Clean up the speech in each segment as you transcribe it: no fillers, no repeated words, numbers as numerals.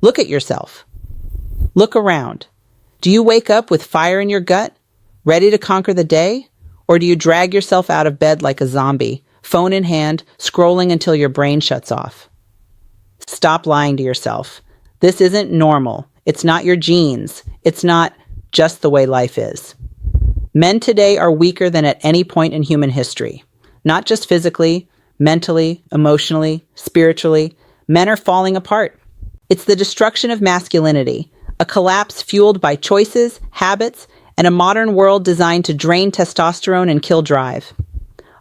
Look at yourself. Look around. Do you wake up with fire in your gut, ready to conquer the day? Or do you drag yourself out of bed like a zombie, phone in hand, scrolling until your brain shuts off? Stop lying to yourself. This isn't normal. It's not your genes. It's not just the way life is. Men today are weaker than at any point in human history. Not just physically, mentally, emotionally, spiritually. Men are falling apart. It's the destruction of masculinity, a collapse fueled by choices, habits, and a modern world designed to drain testosterone and kill drive.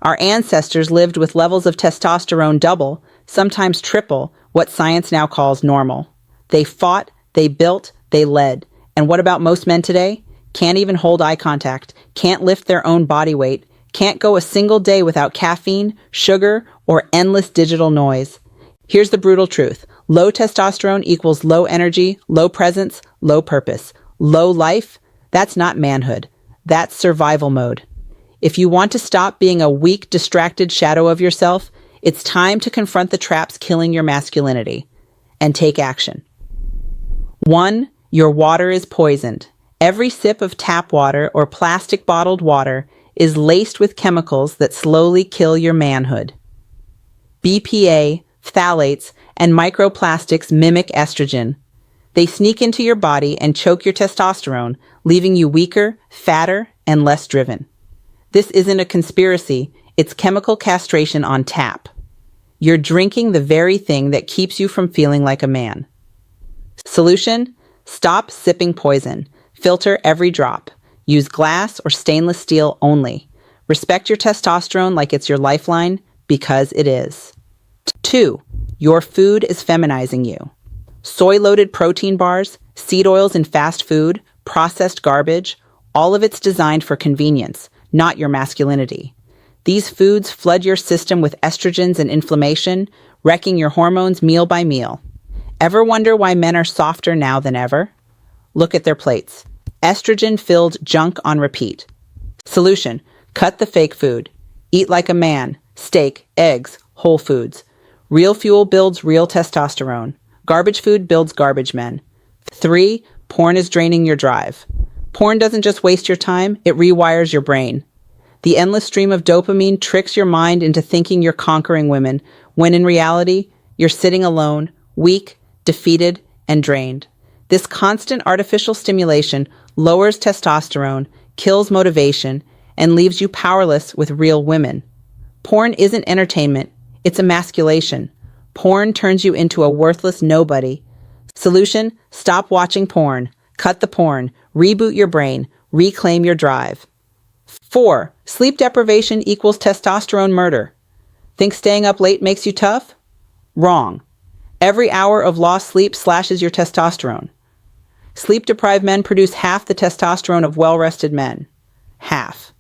Our ancestors lived with levels of testosterone double, sometimes triple, what science now calls normal. They fought, they built, they led. And what about most men today? Can't even hold eye contact, can't lift their own body weight, can't go a single day without caffeine, sugar, or endless digital noise. Here's the brutal truth. Low testosterone equals low energy, low presence, low purpose. Low life? That's not manhood. That's survival mode. If you want to stop being a weak, distracted shadow of yourself, it's time to confront the traps killing your masculinity and take action. 1. Your water is poisoned. Every sip of tap water or plastic bottled water is laced with chemicals that slowly kill your manhood. BPA, phthalates, and microplastics mimic estrogen. They sneak into your body and choke your testosterone, leaving you weaker, fatter, and less driven. This isn't a conspiracy, it's chemical castration on tap. You're drinking the very thing that keeps you from feeling like a man. Solution? Stop sipping poison. Filter every drop. Use glass or stainless steel only. Respect your testosterone like it's your lifeline, because it is. 2. Your food is feminizing you. Soy-loaded protein bars, seed oils in fast food, processed garbage, all of it's designed for convenience, not your masculinity. These foods flood your system with estrogens and inflammation, wrecking your hormones meal by meal. Ever wonder why men are softer now than ever? Look at their plates. Estrogen-filled junk on repeat. Solution: cut the fake food. Eat like a man. Steak, eggs, whole foods. Real fuel builds real testosterone. Garbage food builds garbage men. 3. Porn is draining your drive. Porn doesn't just waste your time, it rewires your brain. The endless stream of dopamine tricks your mind into thinking you're conquering women, when in reality, you're sitting alone, weak, defeated, and drained. This constant artificial stimulation lowers testosterone, kills motivation, and leaves you powerless with real women. Porn isn't entertainment, it's emasculation. Porn turns you into a worthless nobody. Solution: stop watching porn. Cut the porn. Reboot your brain. Reclaim your drive. 4. Sleep deprivation equals testosterone murder. Think staying up late makes you tough? Wrong. Every hour of lost sleep slashes your testosterone. Sleep-deprived men produce half the testosterone of well-rested men. Half.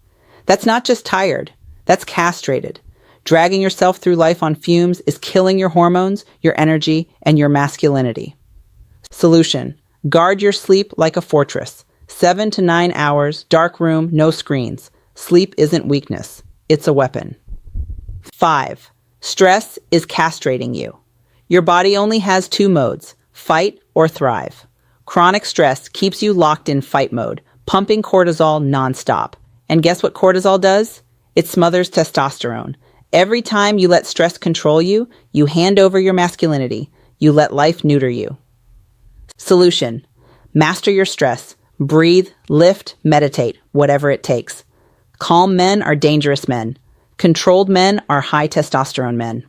That's not just tired. That's castrated. Dragging yourself through life on fumes is killing your hormones, your energy, and your masculinity. Solution: guard your sleep like a fortress. 7 to 9 hours, dark room, no screens. Sleep isn't weakness. It's a weapon. 5. Stress is castrating you. Your body only has 2 modes: fight or thrive. Chronic stress keeps you locked in fight mode, pumping cortisol nonstop. And guess what cortisol does? It smothers testosterone. Every time you let stress control you, you hand over your masculinity. You let life neuter you. Solution: master your stress. Breathe, lift, meditate, whatever it takes. Calm men are dangerous men. Controlled men are high testosterone men.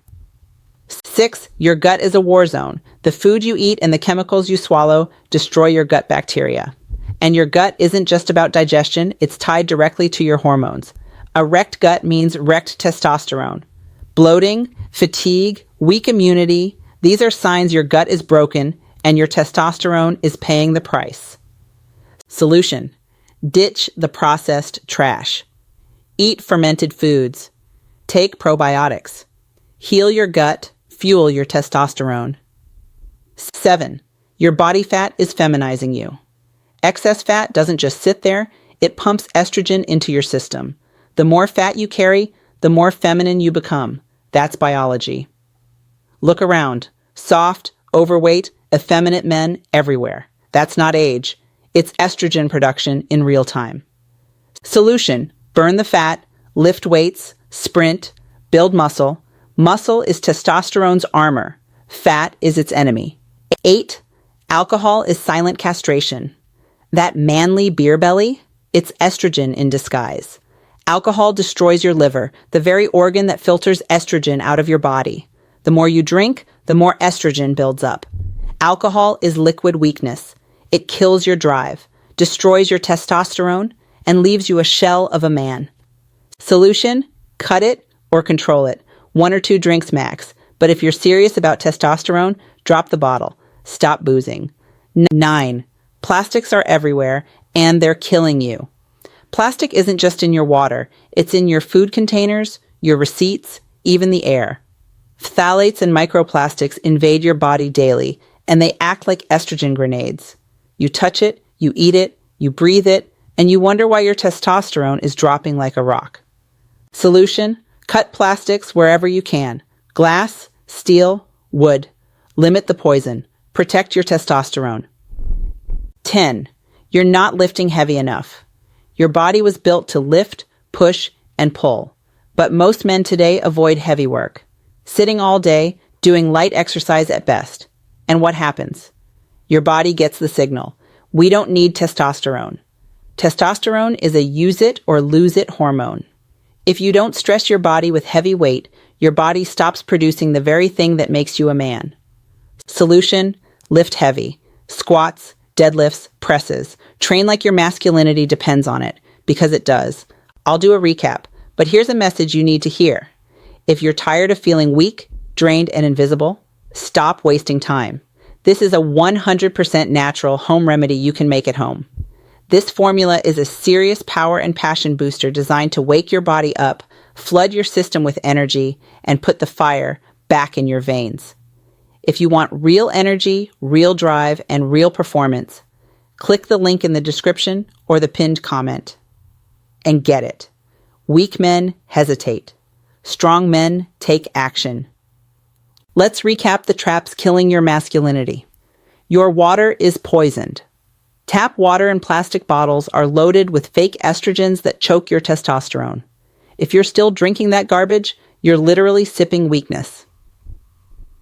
6. Your gut is a war zone. The food you eat and the chemicals you swallow destroy your gut bacteria. And your gut isn't just about digestion, it's tied directly to your hormones. A wrecked gut means wrecked testosterone. Bloating, fatigue, weak immunity, these are signs your gut is broken and your testosterone is paying the price. Solution: ditch the processed trash. Eat fermented foods. Take probiotics. Heal your gut, fuel your testosterone. 7. Your body fat is feminizing you. Excess fat doesn't just sit there, it pumps estrogen into your system. The more fat you carry, the more feminine you become. That's biology. Look around. Soft, overweight, effeminate men everywhere. That's not age. It's estrogen production in real time. Solution: burn the fat, lift weights, sprint, build muscle. Muscle is testosterone's armor. Fat is its enemy. 8. Alcohol is silent castration. That manly beer belly? It's estrogen in disguise. Alcohol destroys your liver, the very organ that filters estrogen out of your body. The more you drink, the more estrogen builds up. Alcohol is liquid weakness. It kills your drive, destroys your testosterone, and leaves you a shell of a man. Solution: cut it or control it. 1 or 2 drinks max. But if you're serious about testosterone, drop the bottle. Stop boozing. 9. Plastics are everywhere, and they're killing you. Plastic isn't just in your water. It's in your food containers, your receipts, even the air. Phthalates and microplastics invade your body daily, and they act like estrogen grenades. You touch it, you eat it, you breathe it, and you wonder why your testosterone is dropping like a rock. Solution: cut plastics wherever you can. Glass, steel, wood. Limit the poison. Protect your testosterone. 10. You're not lifting heavy enough. Your body was built to lift, push, and pull. But most men today avoid heavy work. Sitting all day, doing light exercise at best. And what happens? Your body gets the signal. We don't need testosterone. Testosterone is a use it or lose it hormone. If you don't stress your body with heavy weight, your body stops producing the very thing that makes you a man. Solution: lift heavy. Squats, deadlifts, presses. Train like your masculinity depends on it, because it does. I'll do a recap, but here's a message you need to hear. If you're tired of feeling weak, drained, and invisible, stop wasting time. This is a 100% natural home remedy you can make at home. This formula is a serious power and passion booster designed to wake your body up, flood your system with energy, and put the fire back in your veins. If you want real energy, real drive, and real performance, click the link in the description or the pinned comment. And get it. Weak men hesitate. Strong men take action. Let's recap the traps killing your masculinity. Your water is poisoned. Tap water and plastic bottles are loaded with fake estrogens that choke your testosterone. If you're still drinking that garbage, you're literally sipping weakness.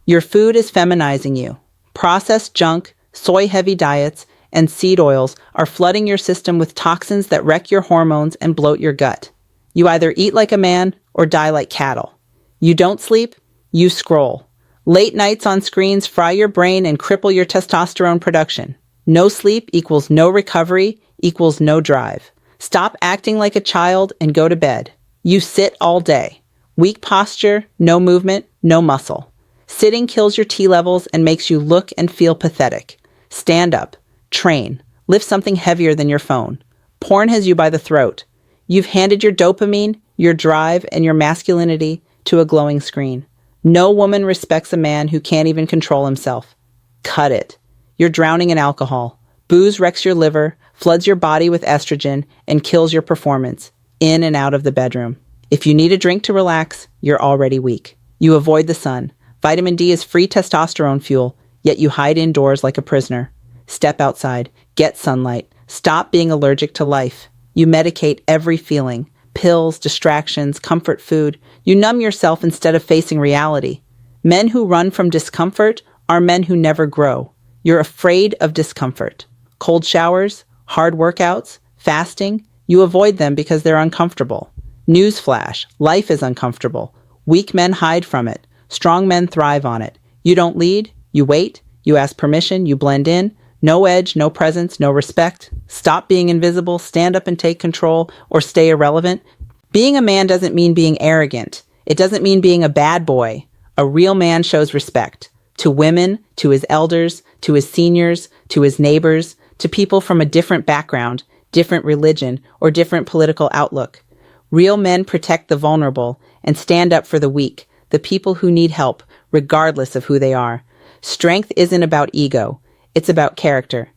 Your food is feminizing you. Processed junk, soy-heavy diets, and seed oils are flooding your system with toxins that wreck your hormones and bloat your gut. You either eat like a man or die like cattle. You don't sleep, you scroll. Late nights on screens fry your brain and cripple your testosterone production. No sleep equals no recovery equals no drive. Stop acting like a child and go to bed. You sit all day. Weak posture, no movement, no muscle. Sitting kills your T levels and makes you look and feel pathetic. Stand up. Train. Lift something heavier than your phone. Porn has you by the throat. You've handed your dopamine, your drive, and your masculinity to a glowing screen. No woman respects a man who can't even control himself. Cut it. You're drowning in alcohol. Booze wrecks your liver, floods your body with estrogen, and kills your performance, in and out of the bedroom. If you need a drink to relax, you're already weak. You avoid the sun. Vitamin D is free testosterone fuel, yet you hide indoors like a prisoner. Step outside. Get sunlight. Stop being allergic to life. You medicate every feeling. Pills, distractions, comfort food. You numb yourself instead of facing reality. Men who run from discomfort are men who never grow. You're afraid of discomfort. Cold showers, hard workouts, fasting, you avoid them because they're uncomfortable. Newsflash, life is uncomfortable. Weak men hide from it. Strong men thrive on it. You don't lead, you wait, you ask permission, you blend in. No edge, no presence, no respect. Stop being invisible, stand up and take control, or stay irrelevant. Being a man doesn't mean being arrogant. It doesn't mean being a bad boy. A real man shows respect. To women, to his elders, to his seniors, to his neighbors, to people from a different background, different religion, or different political outlook. Real men protect the vulnerable and stand up for the weak, the people who need help, regardless of who they are. Strength isn't about ego. It's about character.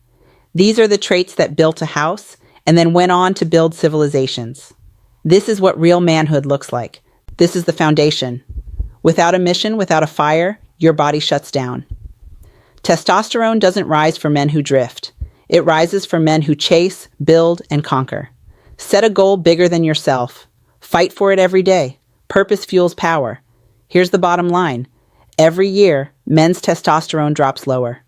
These are the traits that built a house and then went on to build civilizations. This is what real manhood looks like. This is the foundation. Without a mission, without a fire, your body shuts down. Testosterone doesn't rise for men who drift. It rises for men who chase, build, and conquer. Set a goal bigger than yourself. Fight for it every day. Purpose fuels power. Here's the bottom line. Every year, men's testosterone drops lower.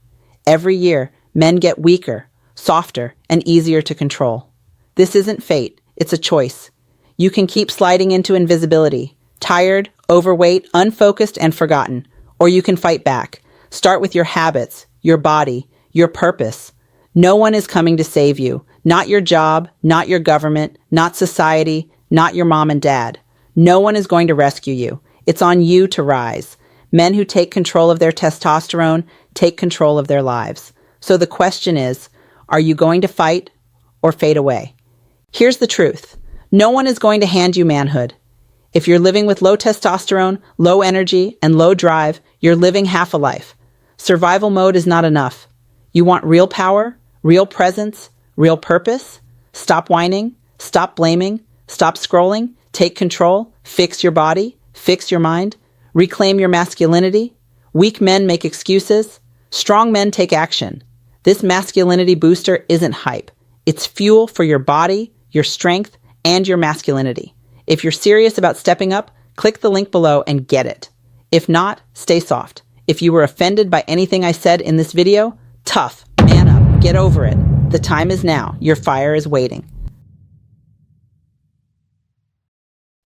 Every year, men get weaker, softer, and easier to control. This isn't fate, it's a choice. You can keep sliding into invisibility, tired, overweight, unfocused, and forgotten. Or you can fight back. Start with your habits, your body, your purpose. No one is coming to save you. Not your job, not your government, not society, not your mom and dad. No one is going to rescue you. It's on you to rise. Men who take control of their testosterone take control of their lives. So the question is, are you going to fight or fade away? Here's the truth. No one is going to hand you manhood. If you're living with low testosterone, low energy, and low drive, you're living half a life. Survival mode is not enough. You want real power, real presence, real purpose? Stop whining, stop blaming, stop scrolling, take control, fix your body, fix your mind, reclaim your masculinity. Weak men make excuses. Strong men take action. This masculinity booster isn't hype. It's fuel for your body, your strength, and your masculinity. If you're serious about stepping up, click the link below and get it. If not, stay soft. If you were offended by anything I said in this video, tough, man up, get over it. The time is now. Your fire is waiting.